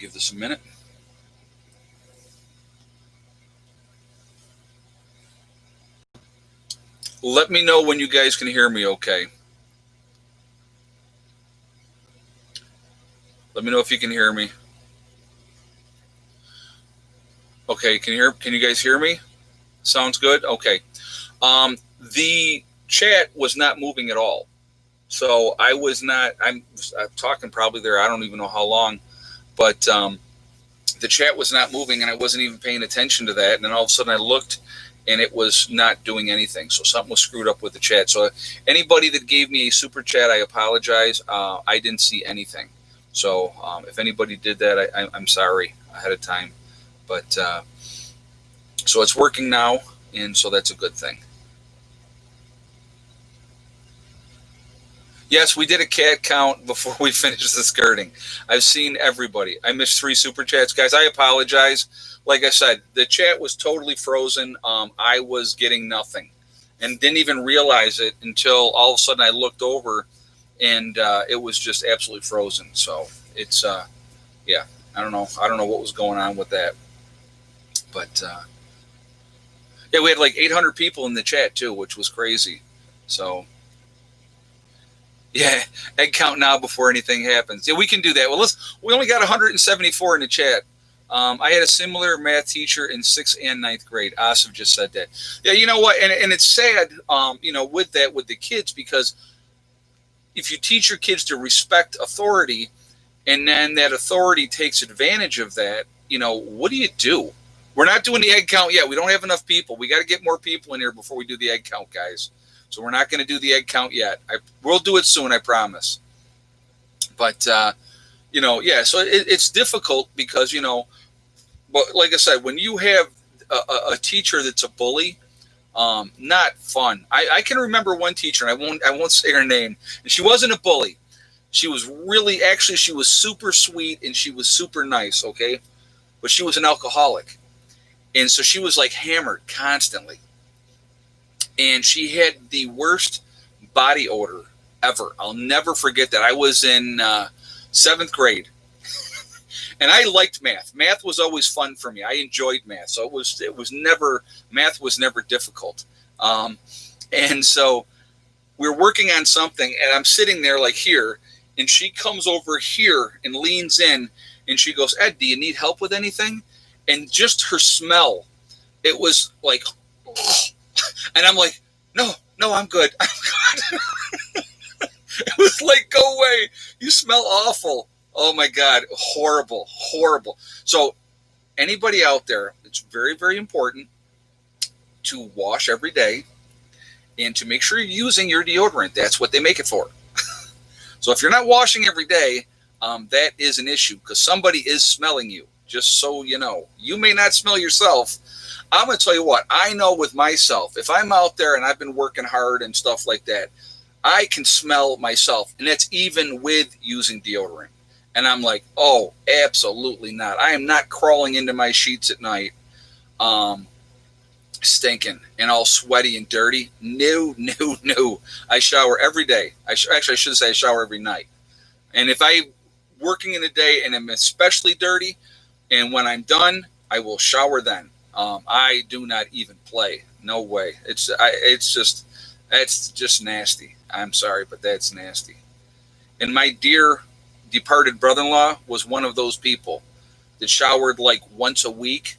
Give this a minute. Let me know when you guys can hear me okay. Let me know if you can hear me. Okay, can you guys hear me? Sounds good? Okay. The chat was not moving at all. So I was not, I'm talking probably there, I don't even know how long, but the chat was not moving and I wasn't even paying attention to that. And then all of a sudden I looked and it was not doing anything. So something was screwed up with the chat. So anybody that gave me a super chat, I apologize. I didn't see anything. So if anybody did that, I'm sorry ahead of time. But so it's working now, and so that's a good thing. Yes, we did a cat count before we finished the skirting. I've seen everybody. I missed 3 super chats, guys. I apologize. Like I said, the chat was totally frozen. I was getting nothing, and didn't even realize it until all of a sudden I looked over, and it was just absolutely frozen. So it's yeah. I don't know. I don't know what was going on with that, but yeah, we had like 800 people in the chat too, which was crazy. So. Yeah, egg count now before anything happens. Yeah, we can do that. Well, we only got 174 in the chat. I had a similar math teacher in 6th and 9th grade. Asif just said that. Yeah, you know what? And it's sad, with that, with the kids, because if you teach your kids to respect authority and then that authority takes advantage of that, what do you do? We're not doing the egg count yet. We don't have enough people. We got to get more people in here before we do the egg count, guys. So we're not going to do the egg count yet. We'll do it soon, I promise. But, yeah, so it's difficult because, but like I said, when you have a teacher that's a bully, not fun. I can remember one teacher, and I won't say her name, and she wasn't a bully. She was she was super sweet and she was super nice, okay? But she was an alcoholic. And so she was like hammered constantly. And she had the worst body odor ever. I'll never forget that. I was in 7th grade, and I liked math. Math was always fun for me. I enjoyed math, so math was never difficult. And so we're working on something, and I'm sitting there like here, and she comes over here and leans in, and she goes, "Ed, do you need help with anything?" And just her smell, it was like. And I'm like, no, I'm good. I'm good. It was like, go away. You smell awful. Oh, my God. Horrible, horrible. So anybody out there, it's very, very important to wash every day and to make sure you're using your deodorant. That's what they make it for. So if you're not washing every day, that is an issue because somebody is smelling you, just so you know. You may not smell yourself. I'm going to tell you what, I know with myself, if I'm out there and I've been working hard and stuff like that, I can smell myself. And that's even with using deodorant. And I'm like, oh, absolutely not. I am not crawling into my sheets at night stinking and all sweaty and dirty. No. I shower every day. I should say I shower every night. And if I'm working in the day and I'm especially dirty, and when I'm done, I will shower then. I do not even play. No way. It's just nasty. I'm sorry, but that's nasty. And my dear departed brother-in-law was one of those people that showered like once a week.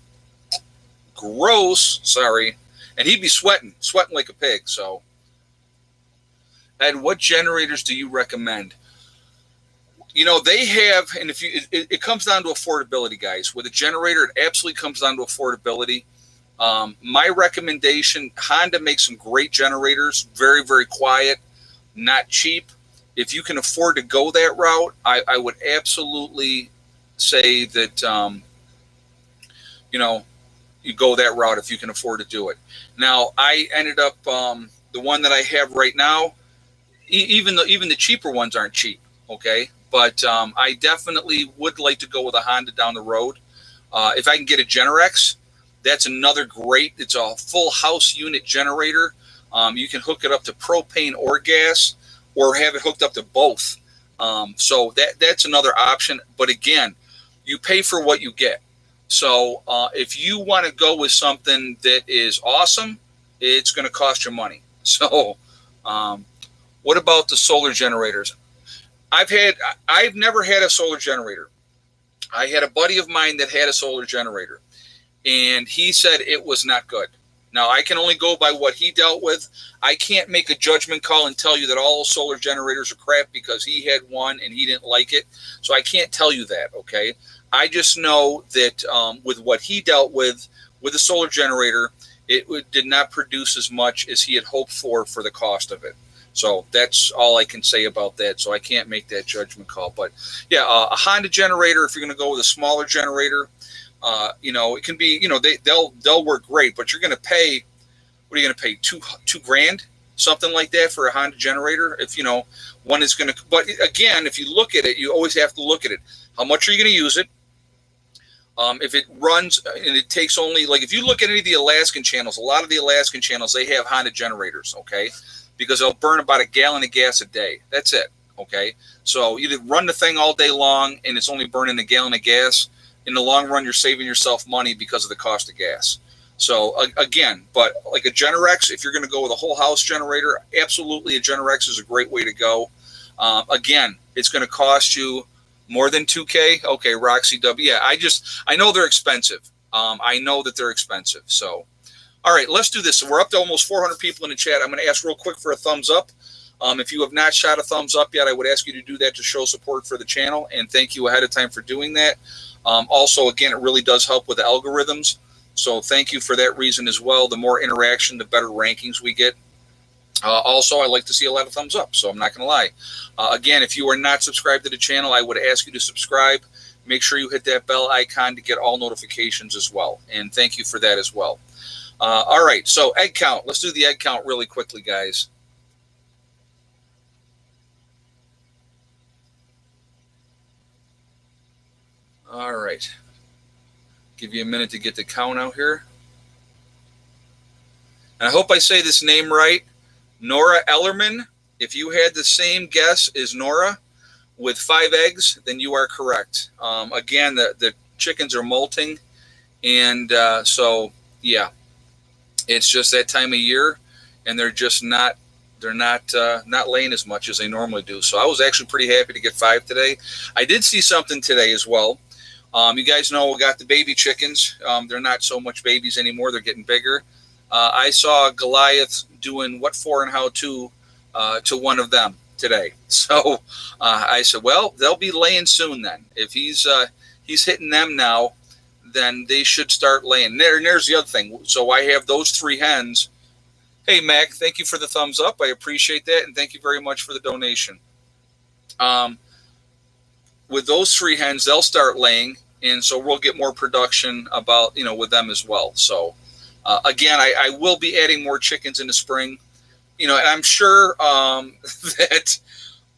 Gross. Sorry. And he'd be sweating like a pig. So, Ed, what generators do you recommend? They have, and it comes down to affordability, guys. With a generator, it absolutely comes down to affordability. My recommendation, Honda makes some great generators, very, very quiet, not cheap. If you can afford to go that route, I would absolutely say that, you go that route if you can afford to do it. Now, I ended up, the one that I have right now, even the cheaper ones aren't cheap, okay? But I definitely would like to go with a Honda down the road. If I can get a Generex, that's another great. It's a full house unit generator. You can hook it up to propane or gas, or have it hooked up to both. So that's another option. But again, you pay for what you get. So if you want to go with something that is awesome, it's going to cost you money. So what about the solar generators? I've never had a solar generator. I had a buddy of mine that had a solar generator, and he said it was not good. Now, I can only go by what he dealt with. I can't make a judgment call and tell you that all solar generators are crap because he had one and he didn't like it. So I can't tell you that, okay? I just know that with what he dealt with a solar generator, it did not produce as much as he had hoped for the cost of it. So that's all I can say about that. So I can't make that judgment call. But yeah, a Honda generator, if you're going to go with a smaller generator, it can be, they'll work great, but you're going to pay, what are you going to pay? Two grand, something like that for a Honda generator. If, one is going to, but again, if you look at it, you always have to look at it. How much are you going to use it? If it runs and it takes only, like if you look at any of the Alaskan channels, a lot of the Alaskan channels, they have Honda generators, okay? Because they'll burn about a gallon of gas a day. That's it, okay? So you run the thing all day long and it's only burning a gallon of gas. In the long run, you're saving yourself money because of the cost of gas. So again, but like a Generex, if you're going to go with a whole house generator, absolutely a Generex is a great way to go. Again, it's going to cost you more than $2K. Okay, Roxy W. Yeah, I know they're expensive. I know that they're expensive. So, all right, let's do this. So we're up to almost 400 people in the chat. I'm going to ask real quick for a thumbs up. If you have not shot a thumbs up yet, I would ask you to do that to show support for the channel. And thank you ahead of time for doing that. Also, again, it really does help with the algorithms. So thank you for that reason as well. The more interaction, the better rankings we get. Also, I like to see a lot of thumbs up, so I'm not going to lie. Again, if you are not subscribed to the channel, I would ask you to subscribe. Make sure you hit that bell icon to get all notifications as well. And thank you for that as well. All right, so egg count. Let's do the egg count really quickly, guys. All right. Give you a minute to get the count out here. And I hope I say this name right. Nora Ellerman. If you had the same guess as Nora with 5 eggs, then you are correct. Again, the chickens are molting. And so, yeah, it's just that time of year. And they're just not laying as much as they normally do. So I was actually pretty happy to get 5 today. I did see something today as well. You guys know we got the baby chickens. They're not so much babies anymore. They're getting bigger. I saw Goliath doing what for and how to one of them today. So I said, well, they'll be laying soon then. If he's hitting them now, then they should start laying. There's the other thing. So I have those 3 hens. Hey, Mac, thank you for the thumbs up. I appreciate that, and thank you very much for the donation. With those 3 hens, they'll start laying. And so we'll get more production about, with them as well. So, again, I will be adding more chickens in the spring, and I'm sure that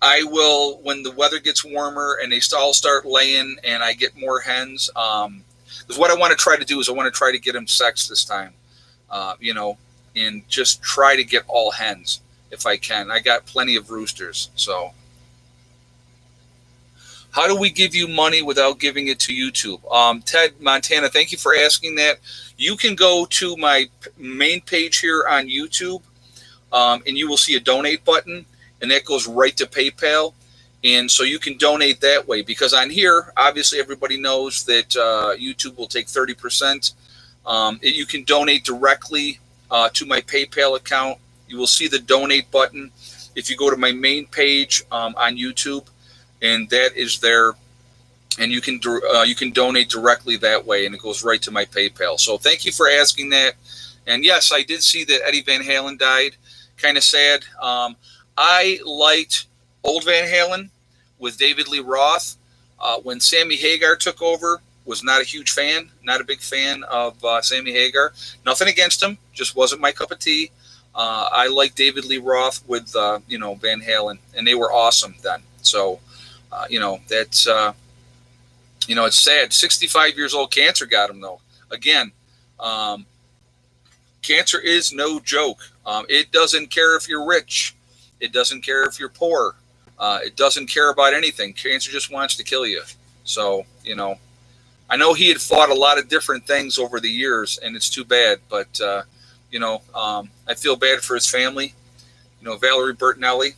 I will, when the weather gets warmer and they all start laying and I get more hens, because what I want to try to do is I want to try to get them sexed this time, and just try to get all hens if I can. I got plenty of roosters, so. How do we give you money without giving it to YouTube? Ted Montana, thank you for asking that. You can go to my main page here on YouTube, and you will see a donate button, and that goes right to PayPal. And so you can donate that way, because on here, obviously everybody knows that YouTube will take 30%. You can donate directly to my PayPal account. You will see the donate button if you go to my main page on YouTube. And that is there, and you can donate directly that way, and it goes right to my PayPal. So thank you for asking that. And yes, I did see that Eddie Van Halen died. Kind of sad. I liked old Van Halen with David Lee Roth. When Sammy Hagar took over, was not a huge fan, not a big fan of Sammy Hagar. Nothing against him, just wasn't my cup of tea. I liked David Lee Roth with Van Halen, and they were awesome then. So. That's, it's sad. 65 years old, cancer got him, though. Again, cancer is no joke. It doesn't care if you're rich. It doesn't care if you're poor. It doesn't care about anything. Cancer just wants to kill you. So, I know he had fought a lot of different things over the years, and it's too bad. But I feel bad for his family. Valerie Bertinelli,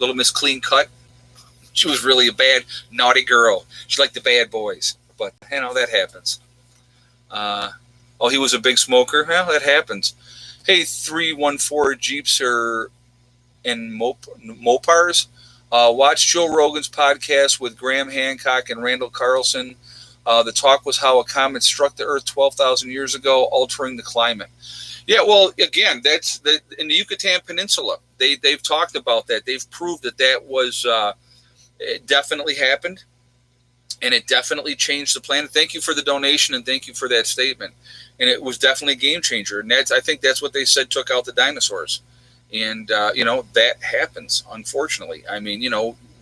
Little Miss Clean Cut. She was really a bad, naughty girl. She liked the bad boys, but that happens. He was a big smoker. Well, that happens. Hey, 314 Jeepster and Mopars. Watch Joe Rogan's podcast with Graham Hancock and Randall Carlson. The talk was how a comet struck the Earth 12,000 years ago, altering the climate. Yeah, well, again, that's in the Yucatan Peninsula. They've talked about that. They've proved that was it definitely happened, and it definitely changed the planet. Thank you for the donation, and thank you for that statement. And it was definitely a game changer. And I think that's what they said took out the dinosaurs. And that happens, unfortunately. I mean,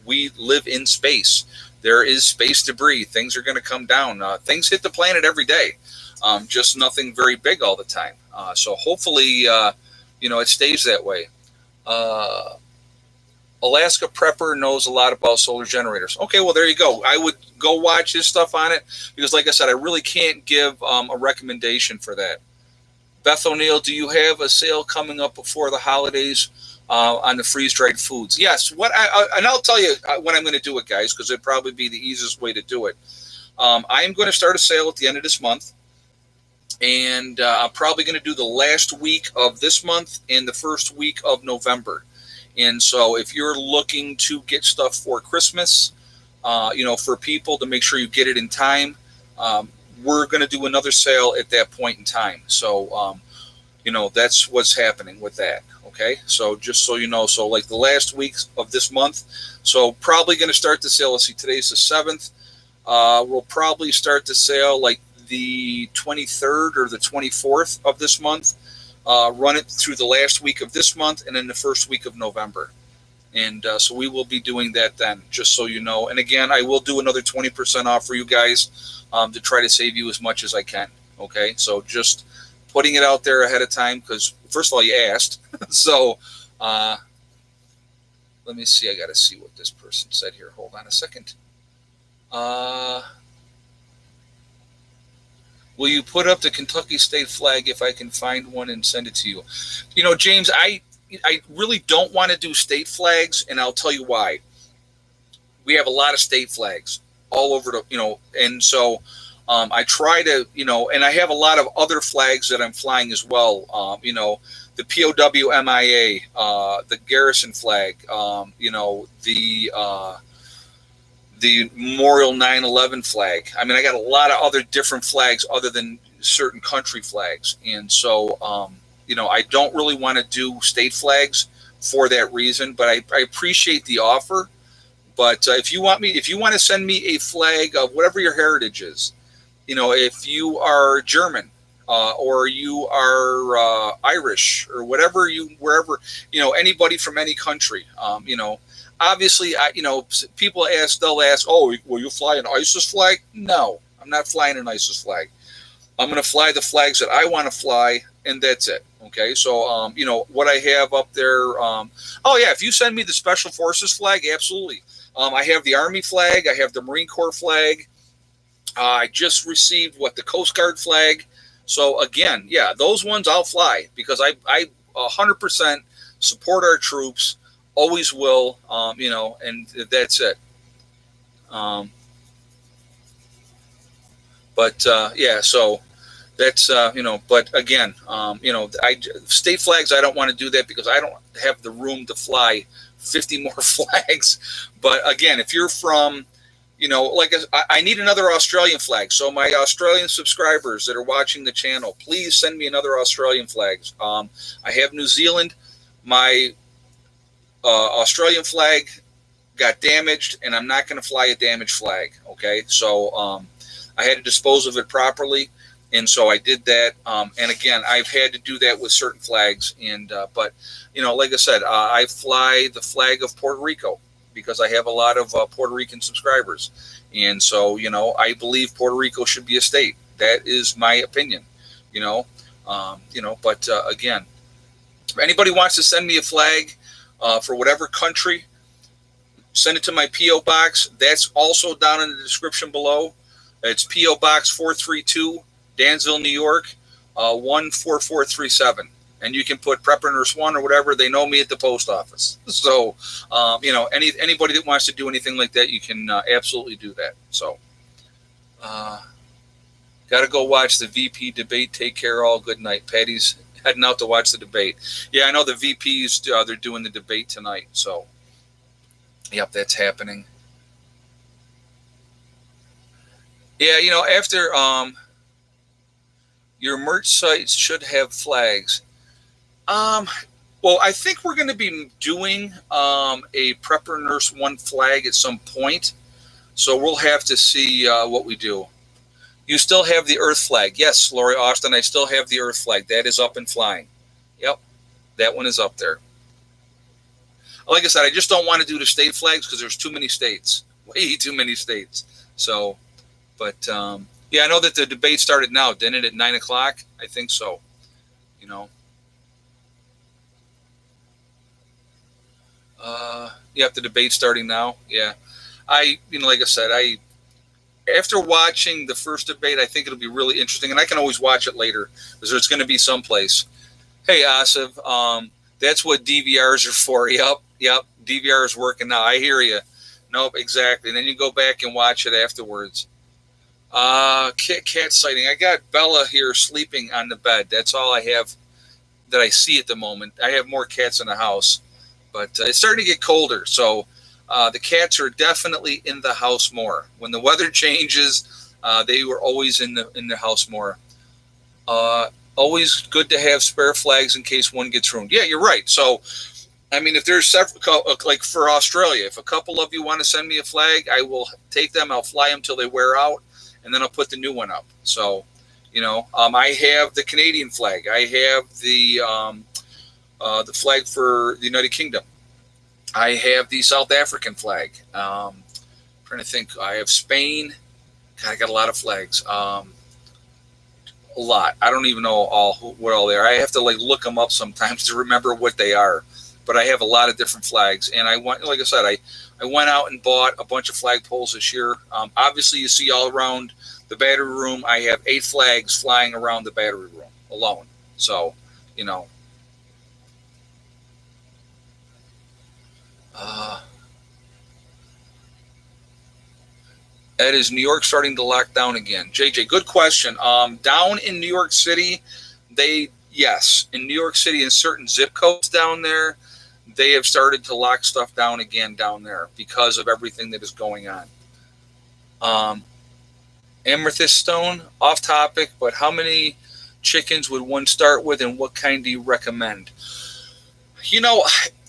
we live in space. There is space debris. Things are going to come down. Things hit the planet every day. Just nothing very big all the time. So hopefully, it stays that way. Alaska Prepper knows a lot about solar generators. Okay, well, there you go. I would go watch his stuff on it because, like I said, I really can't give a recommendation for that. Beth O'Neill, do you have a sale coming up before the holidays on the freeze-dried foods? Yes. And I'll tell you when I'm going to do it, guys, because it'd probably be the easiest way to do it. I am going to start a sale at the end of this month. And I'm probably going to do the last week of this month and the first week of November. And so if you're looking to get stuff for Christmas, for people to make sure you get it in time, we're going to do another sale at that point in time. So, that's what's happening with that. Okay. So just so you know, so like the last week of this month, so probably going to start the sale. Let's see, today's the 7th. We'll probably start the sale like the 23rd or the 24th of this month, run it through the last week of this month and then the first week of November. And so we will be doing that then, just so you know. And again, I will do another 20% off for you guys to try to save you as much as I can. Okay, so just putting it out there ahead of time because, first of all, you asked. So let me see. I got to see what this person said here. Hold on a second. Will you put up the Kentucky state flag if I can find one and send it to you? James, I really don't want to do state flags, and I'll tell you why. We have a lot of state flags all over and so I try to, and I have a lot of other flags that I'm flying as well. The POWMIA, the Garrison flag, the Memorial 9/11 flag. I mean, I got a lot of other different flags other than certain country flags. And so, I don't really want to do state flags for that reason, but I appreciate the offer. But if you want to send me a flag of whatever your heritage is, if you are German or you are Irish or wherever, anybody from any country, obviously, people they'll ask, oh, will you fly an ISIS flag? No, I'm not flying an ISIS flag. I'm going to fly the flags that I want to fly, and that's it. Okay, so, what I have up there, if you send me the Special Forces flag, absolutely. I have the Army flag. I have the Marine Corps flag. I just received, the Coast Guard flag. So, again, yeah, those ones I'll fly because I 100% support our troops. Always will, and that's it. So that's, but again, state flags, I don't want to do that because I don't have the room to fly 50 more flags. But again, if you're from, I need another Australian flag. So my Australian subscribers that are watching the channel, please send me another Australian flag. I have New Zealand. My Australian flag got damaged, and I'm not going to fly a damaged flag. Okay, so I had to dispose of it properly, and so I did that. And again, I've had to do that with certain flags, and but like I said, I fly the flag of Puerto Rico because I have a lot of Puerto Rican subscribers, and so I believe Puerto Rico should be a state. That is my opinion. But again, if anybody wants to send me a flag. For whatever country, send it to my P.O. box. That's also down in the description below. It's P.O. Box 432, Dansville, New York, 14437. And you can put Prepper Nurse 1 or whatever. They know me at the post office. So, anybody that wants to do anything like that, you can absolutely do that. So, got to go watch the VP debate. Take care, all. Good night. Patty's heading out to watch the debate. Yeah, I know the VPs, they're doing the debate tonight. So, yep, that's happening. Yeah, after your merch sites should have flags. Well, I think we're going to be doing a Prepper Nurse 1 flag at some point. So we'll have to see what we do. You still have the Earth flag. Yes, Lori Austin, I still have the Earth flag. That is up and flying. Yep, that one is up there. Like I said, I just don't want to do the state flags because there's too many states. Way too many states. So, but, yeah, I know that the debate started now, didn't it, at 9 o'clock? I think so. Yep, the debate starting now. Yeah. Like I said, after watching the first debate, I think it'll be really interesting, and I can always watch it later because there's going to be someplace. Hey, Asif, that's what DVRs are for. Yep, DVR is working now. I hear you. Nope, exactly. And then you go back and watch it afterwards. Cat sighting. I got Bella here sleeping on the bed. That's all I have that I see at the moment. I have more cats in the house, but it's starting to get colder, so the cats are definitely in the house more. When the weather changes, they were always in the house more. Always good to have spare flags in case one gets ruined. Yeah, you're right. So, I mean, if there's several, like for Australia, if a couple of you want to send me a flag, I will take them. I'll fly them till they wear out, and then I'll put the new one up. So, I have the Canadian flag. I have the flag for the United Kingdom. I have the South African flag. Trying to think. I have Spain. God, I got a lot of flags. A lot. I don't even know what all they are. I have to look them up sometimes to remember what they are. But I have a lot of different flags, and like I said, I went out and bought a bunch of flagpoles this year. Obviously, you see all around the battery room. I have 8 flags flying around the battery room alone. So, Ed, is New York starting to lock down again? JJ, good question. Down in New York City, yes, in New York City, in certain zip codes down there, they have started to lock stuff down again down there because of everything that is going on. Amethyst stone, off topic, but how many chickens would one start with, and what kind do you recommend?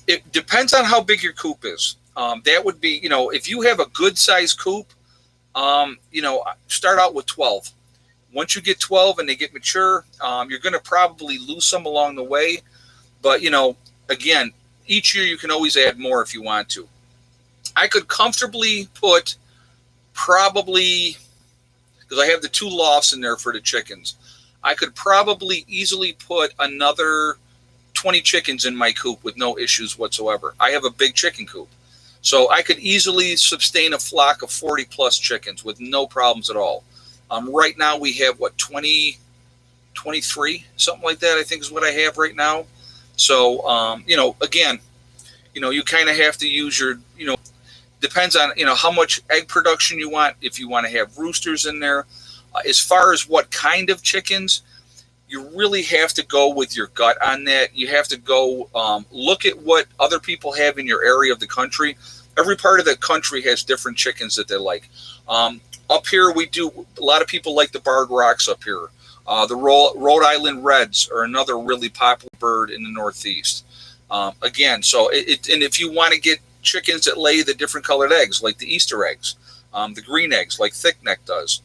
It depends on how big your coop is. That would be, if you have a good size coop, start out with 12. Once you get 12 and they get mature, you're going to probably lose some along the way. But, again, each year you can always add more if you want to. I could comfortably put probably, because I have the 2 lofts in there for the chickens, I could probably easily put another 20 chickens in my coop with no issues whatsoever. I have a big chicken coop. So I could easily sustain a flock of 40 plus chickens with no problems at all. Right now we have 23, something like that, I think is what I have right now. So, again, you kind of have to use your, depends on, how much egg production you want. If you want to have roosters in there, as far as what kind of chickens, you really have to go with your gut on that. You have to go look at what other people have in your area of the country. Every part of the country has different chickens that they like. Up here, a lot of people like the barred rocks up here. The Rhode Island Reds are another really popular bird in the Northeast. Again, so and if you want to get chickens that lay the different colored eggs, like the Easter eggs, the green eggs, like Thick Neck does,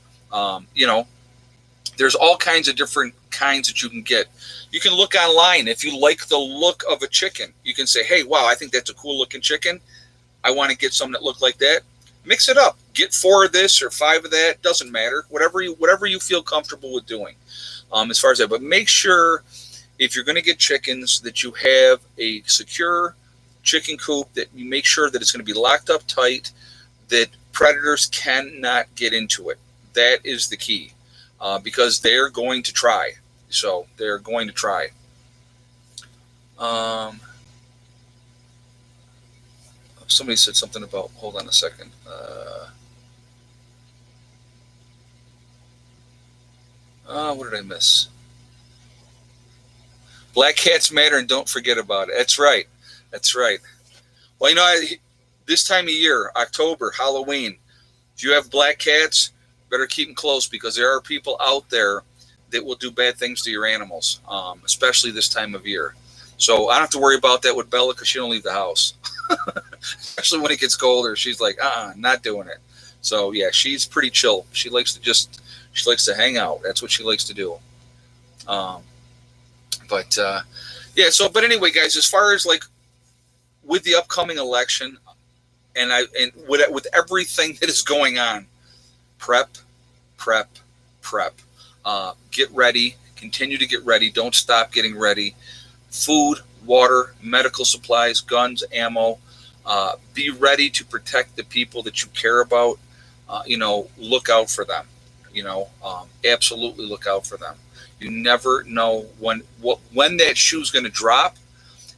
there's all kinds of different kinds that you can get. You can look online. If you like the look of a chicken, you can say, hey, wow, I think that's a cool looking chicken. I want to get some that look like that. Mix it up. Get 4 of this or 5 of that. Doesn't matter. Whatever you feel comfortable with doing as far as that. But make sure if you're going to get chickens that you have a secure chicken coop, that you make sure that it's going to be locked up tight, that predators cannot get into it. That is the key, because they're going to try. So they're going to try. Um, Somebody said something about. Hold on a second. What did I miss? Black cats matter, and don't forget about it. That's right. That's right. Well, this time of year, October, Halloween, if you have black cats, better keep them close, because there are people out there that will do bad things to your animals, especially this time of year. So I don't have to worry about that with Bella, because she don't leave the house. Especially when it gets colder, she's like, not doing it. So yeah, she's pretty chill. She likes to hang out. That's what she likes to do. Um, but yeah. But anyway, guys, as far as like with the upcoming election, and with everything that is going on, prep, prep, prep. Get ready. Continue to get ready. Don't stop getting ready. Food, water, medical supplies, guns, ammo. Be ready to protect the people that you care about. Look out for them. Absolutely look out for them. You never know when that shoe's going to drop.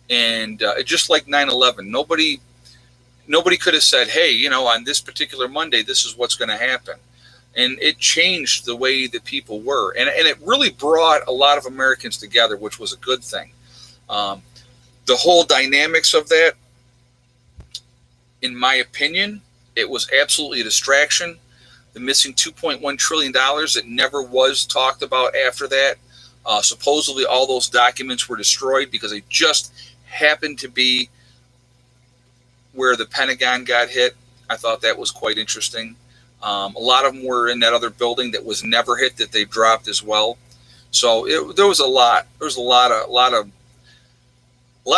And just like 9/11, nobody could have said, hey, on this particular Monday, this is what's going to happen. And it changed the way that people were. And it really brought a lot of Americans together, which was a good thing. The whole dynamics of that, in my opinion, it was absolutely a distraction. The missing $2.1 trillion that never was talked about after that. Supposedly all those documents were destroyed because they just happened to be where the Pentagon got hit. I thought that was quite interesting. A lot of them were in that other building that was never hit, that they dropped as well. So there was a lot. There was a lot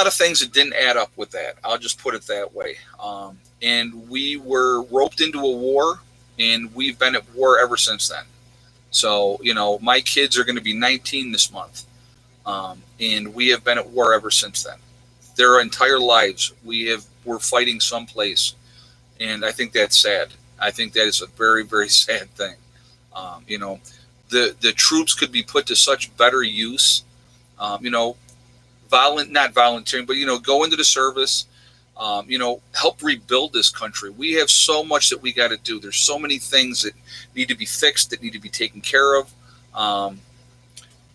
of things that didn't add up with that. I'll just put it that way. And we were roped into a war, and we've been at war ever since then. So, my kids are going to be 19 this month, and we have been at war ever since then. Their entire lives, we're fighting someplace, and I think that's sad. I think that is a very, very sad thing. The troops could be put to such better use. Not volunteering, but go into the service. Help rebuild this country. We have so much that we got to do. There's so many things that need to be fixed, that need to be taken care of.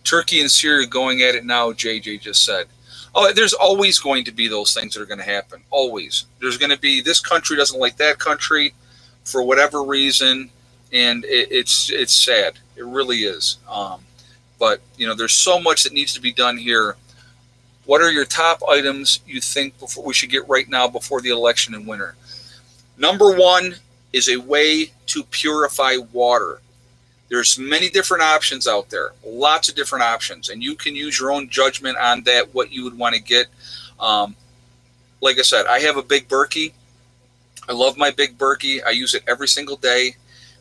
Turkey and Syria going at it now, JJ just said. Oh, there's always going to be those things that are going to happen. Always. There's going to be, this country doesn't like that country for whatever reason, and it's sad. It really is. But there's so much that needs to be done here. What are your top items you think we should get right now before the election in winter? Number one is a way to purify water. There's many different options out there, lots of different options, and you can use your own judgment on that, what you would want to get. Like I said, I have a Big Berkey. I love my Big Berkey. I use it every single day.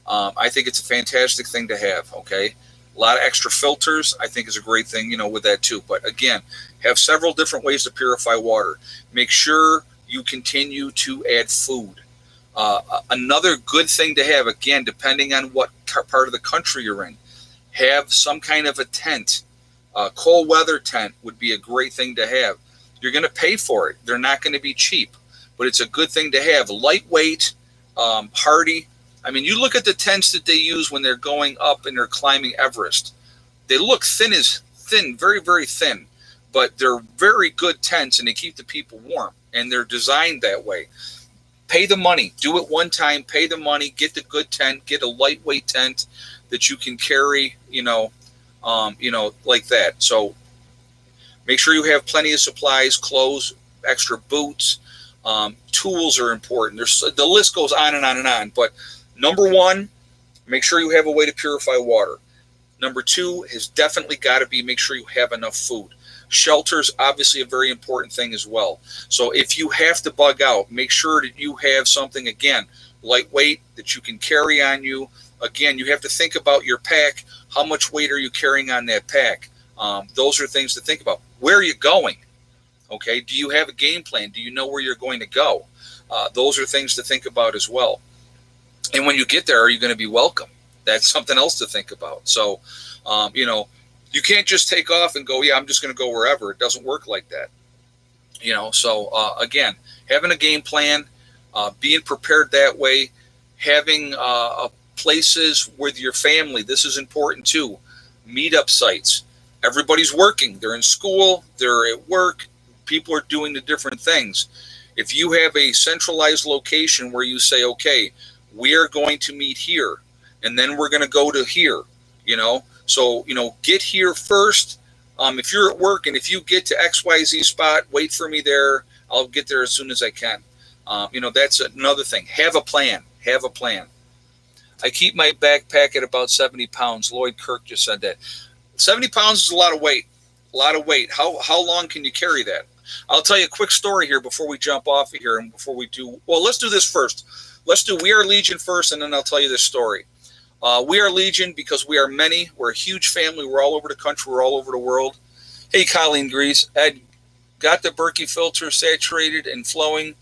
I think it's a fantastic thing to have, okay? A lot of extra filters, I think, is a great thing, with that too. But again, have several different ways to purify water. Make sure you continue to add food. Another good thing to have, again, depending on what part of the country you're in, have some kind of a tent. Cold weather tent would be a great thing to have. You're going to pay for it. They're not going to be cheap, but it's a good thing to have. Lightweight, hardy. I mean, you look at the tents that they use when they're going up and they're climbing Everest. They look thin, very, very thin, but they're very good tents, and they keep the people warm, and they're designed that way. Pay the money. Do it one time. Pay the money. Get the good tent. Get a lightweight tent that you can carry, like that. So make sure you have plenty of supplies, clothes, extra boots. Tools are important. The list goes on and on and on. But number one, make sure you have a way to purify water. Number two has definitely got to be make sure you have enough food. Shelter's obviously a very important thing as well. So if you have to bug out, make sure that you have something, again, lightweight that you can carry on you. Again, you have to think about your pack. How much weight are you carrying on that pack? Those are things to think about. Where are you going? Okay, do you have a game plan? Do you know where you're going to go? Those are things to think about as well. And when you get there, are you going to be welcome? That's something else to think about. So, you can't just take off and go, yeah, I'm just going to go wherever. It doesn't work like that. So again, having a game plan, being prepared that way, having places with your family. This is important too. Meetup sites. Everybody's working. They're in school. They're at work. People are doing the different things. If you have a centralized location where you say, okay, we are going to meet here, and then we're going to go to here, so, get here first. If you're at work and if you get to XYZ spot, wait for me there. I'll get there as soon as I can. That's another thing. Have a plan. Have a plan. I keep my backpack at about 70 pounds. Lloyd Kirk just said that. 70 pounds is a lot of weight. A lot of weight. How long can you carry that? I'll tell you a quick story here before we jump off of here and before we do. Well, let's do this first. Let's do We Are Legion first, and then I'll tell you this story. We are Legion because we are many. We're a huge family. We're all over the country. We're all over the world. Hey, Colleen Grease. Ed, got the Berkey filter saturated and flowing.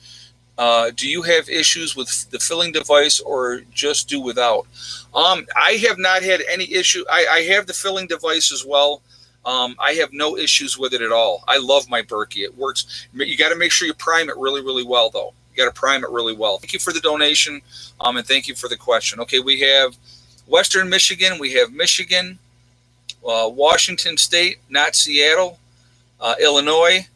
Do you have issues with the filling device or just do without? I have not had any issue. I have the filling device as well. I have no issues with it at all. I love my Berkey. It works. You got to make sure you prime it really, really well, though. You got to prime it really well. Thank you for the donation, and thank you for the question. Okay, we have Western Michigan. We have Michigan, Washington State, not Seattle, Illinois.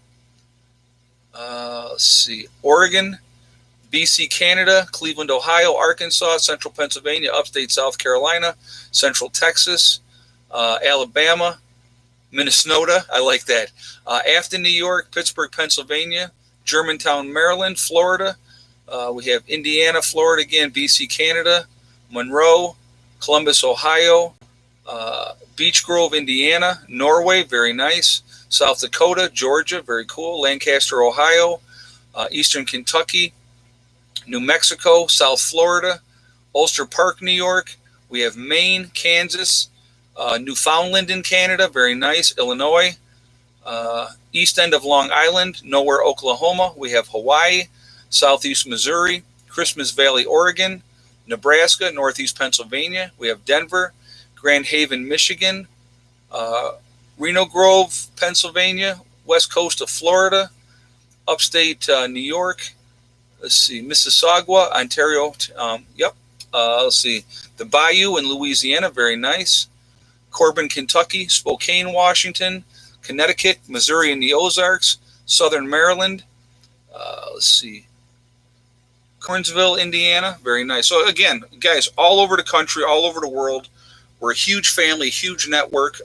Let's see, Oregon, BC, Canada, Cleveland, Ohio, Arkansas, Central Pennsylvania, Upstate South Carolina, Central Texas, Alabama, Minnesota. I like that. Afton, New York, Pittsburgh, Pennsylvania, Germantown, Maryland, Florida. We have Indiana, Florida again, BC, Canada, Monroe, Columbus, Ohio, Beech Grove, Indiana, Norway, very nice. South Dakota, Georgia, very cool. Lancaster, Ohio, Eastern Kentucky, New Mexico, South Florida, Ulster Park, New York. We have Maine, Kansas, Newfoundland in Canada, very nice. Illinois, east end of Long Island, Nowhere, Oklahoma. We have Hawaii, Southeast Missouri, Christmas Valley, Oregon, Nebraska, Northeast Pennsylvania. We have Denver, Grand Haven, Michigan, Reno Grove, Pennsylvania, west coast of Florida, upstate New York. Let's see, Mississauga, Ontario. Let's see, the Bayou in Louisiana, very nice. Corbin, Kentucky, Spokane, Washington, Connecticut, Missouri and the Ozarks, Southern Maryland. Let's see, Kernsville, Indiana, very nice. So again, guys, all over the country, all over the world. We're a huge family, huge network.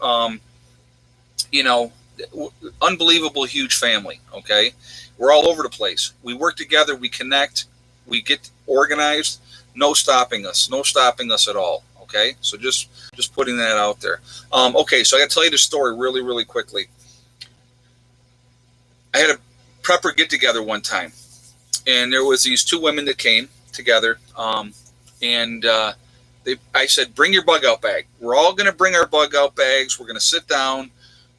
Unbelievable, huge family. Okay, we're all over the place. We work together. We connect. We get organized. No stopping us. No stopping us at all. Okay, so just putting that out there. Okay, so I got to tell you the story really, really quickly. I had a prepper get together one time, and there was these two women that came together, and I said, bring your bug out bag. We're all going to bring our bug out bags. We're going to sit down.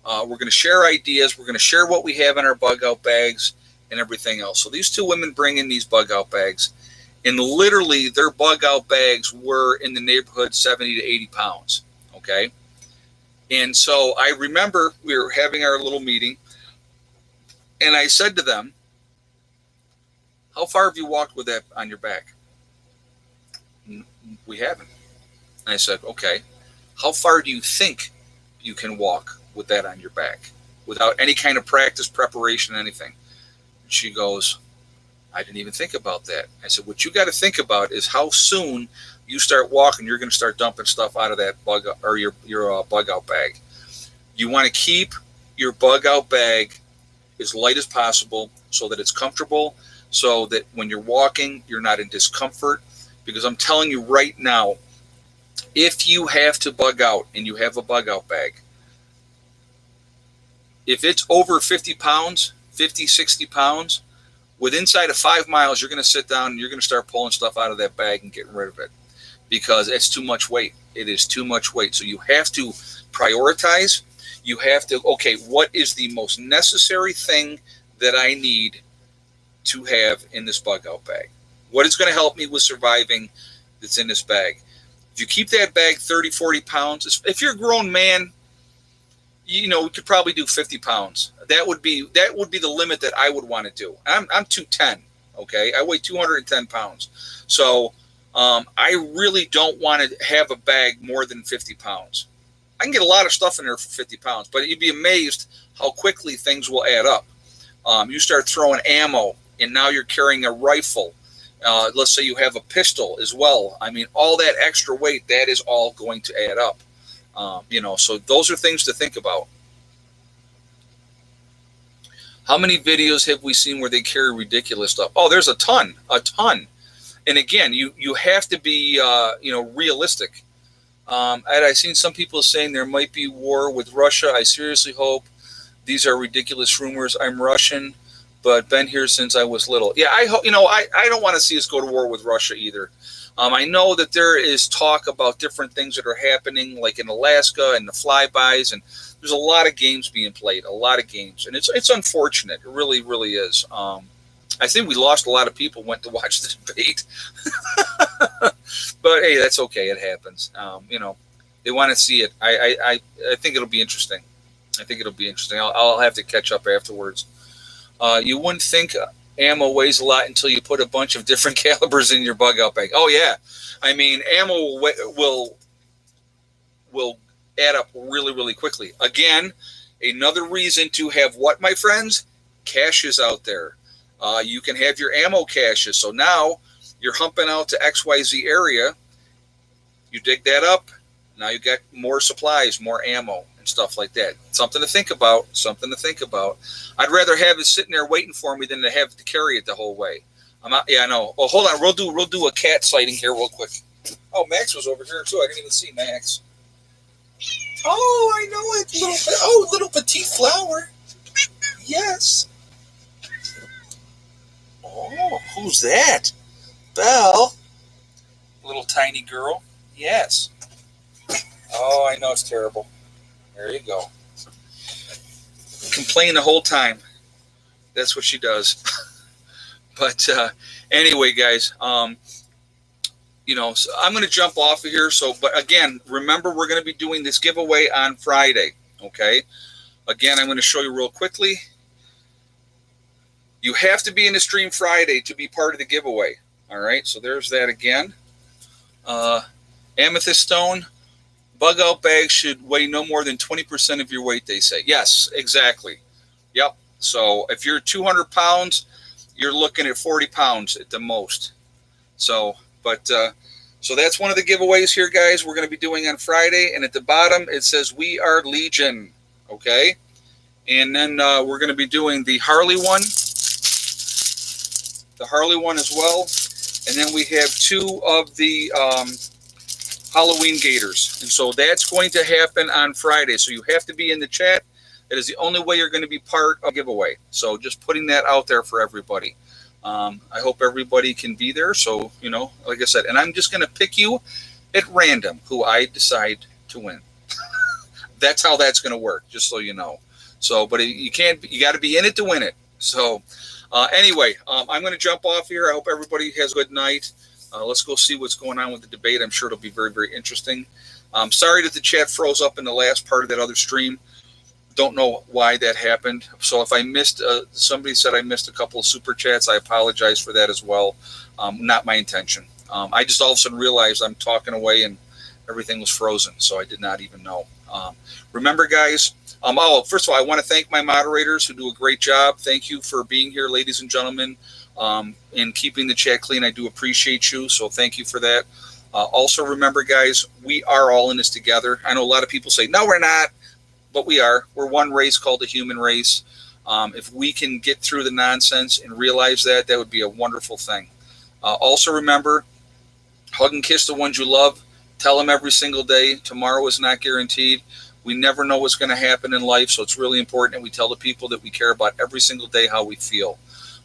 We're going to share ideas. We're going to share what we have in our bug out bags and everything else. So these two women bring in these bug out bags, and literally their bug out bags were in the neighborhood 70 to 80 pounds. Okay. And so I remember we were having our little meeting, and I said to them, how far have you walked with that on your back? We haven't. And I said, okay, how far do you think you can walk with that on your back without any kind of practice, preparation, anything? And she goes, I didn't even think about that. I said, what you got to think about is how soon you start walking, you're going to start dumping stuff out of that bug or your bug out bag. You want to keep your bug out bag as light as possible so that it's comfortable, so that when you're walking, you're not in discomfort. Because I'm telling you right now, if you have to bug out and you have a bug out bag, if it's over 50 pounds, 50, 60 pounds, with inside of 5 miles, you're going to sit down and you're going to start pulling stuff out of that bag and getting rid of it because it's too much weight. It is too much weight. So you have to prioritize. You have to, okay, what is the most necessary thing that I need to have in this bug out bag? What is going to help me with surviving that's in this bag? If you keep that bag 30, 40 pounds, if you're a grown man, we could probably do 50 pounds. That would be the limit that I would want to do. I'm 210. Okay, I weigh 210 pounds. So I really don't want to have a bag more than 50 pounds. I can get a lot of stuff in there for 50 pounds, but you'd be amazed how quickly things will add up. You start throwing ammo, and now you're carrying a rifle. Let's say you have a pistol as well. I mean, all that extra weight, that is all going to add up. So those are things to think about. How many videos have we seen where they carry ridiculous stuff? Oh, there's a ton. And again, you have to be, realistic. And I've seen some people saying there might be war with Russia. I seriously hope. These are ridiculous rumors. I'm Russian, but been here since I was little. Yeah, I hope. I don't want to see us go to war with Russia either. I know that there is talk about different things that are happening, like in Alaska and the flybys, and there's a lot of games being played, a lot of games, and it's unfortunate. It really, really is. I think we lost a lot of people went to watch the debate, but hey, that's okay. It happens. They want to see it. I think it'll be interesting. I'll have to catch up afterwards. You wouldn't think ammo weighs a lot until you put a bunch of different calibers in your bug out bag. Oh yeah, I mean ammo will add up really, really quickly. Again, another reason to have what, my friends? Caches out there. You can have your ammo caches. So now you're humping out to XYZ area. You dig that up. Now you got more supplies, more ammo, and stuff like that. Something to think about. I'd rather have it sitting there waiting for me than to have to carry it the whole way. I'm out. Yeah, I know. Oh, hold on. We'll do a cat sighting here real quick. Oh, Max was over here too. I didn't even see Max. Oh, I know it. Little petite flower. Yes. Oh, who's that? Belle. Little tiny girl. Yes. Oh, I know it's terrible. There you go. Complain the whole time. That's what she does. But anyway, guys, so I'm going to jump off of here. But again, remember, we're going to be doing this giveaway on Friday. Okay. Again, I'm going to show you real quickly. You have to be in the stream Friday to be part of the giveaway. All right. So there's that again. Amethyst stone. Bug out bags should weigh no more than 20% of your weight, they say. Yes, exactly. Yep. So if you're 200 pounds, you're looking at 40 pounds at the most. So that's one of the giveaways here, guys, we're going to be doing on Friday. And at the bottom, it says, "We are Legion." Okay. And then we're going to be doing the Harley one. The Harley one as well. And then we have two of the Halloween gators. And so that's going to happen on Friday. So you have to be in the chat. That is the only way you're going to be part of the giveaway. So just putting that out there for everybody. I hope everybody can be there. So, like I said, and I'm just going to pick you at random who I decide to win. That's how that's going to work, just so you know. So, but you got to be in it to win it. So anyway, I'm going to jump off here. I hope everybody has a good night. Let's go see what's going on with the debate. I'm sure it'll be very, very interesting. Sorry that the chat froze up in the last part of that other stream. Don't know why that happened. So if I missed, somebody said I missed a couple of super chats. I apologize for that as well. Not my intention. I just all of a sudden realized I'm talking away and everything was frozen. So I did not even know. Remember, guys, first of all, I want to thank my moderators who do a great job. Thank you for being here, ladies and gentlemen. And keeping the chat clean. I do appreciate you, so thank you for that. Also, remember, guys, we are all in this together. I know a lot of people say, no, we're not, but we are. We're one race called the human race. If we can get through the nonsense and realize that would be a wonderful thing. Also, remember, hug and kiss the ones you love. Tell them every single day. Tomorrow is not guaranteed. We never know what's going to happen in life, so it's really important that we tell the people that we care about every single day how we feel.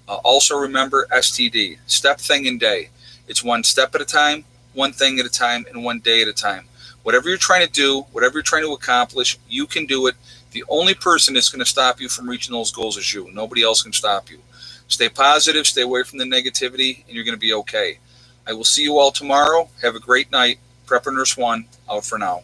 Also remember STD, step, thing, and day. It's one step at a time, one thing at a time, and one day at a time. Whatever you're trying to do, whatever you're trying to accomplish, you can do it. The only person that's going to stop you from reaching those goals is you. Nobody else can stop you. Stay positive, stay away from the negativity, and you're going to be okay. I will see you all tomorrow. Have a great night. Prepper Nurse 1 out for now.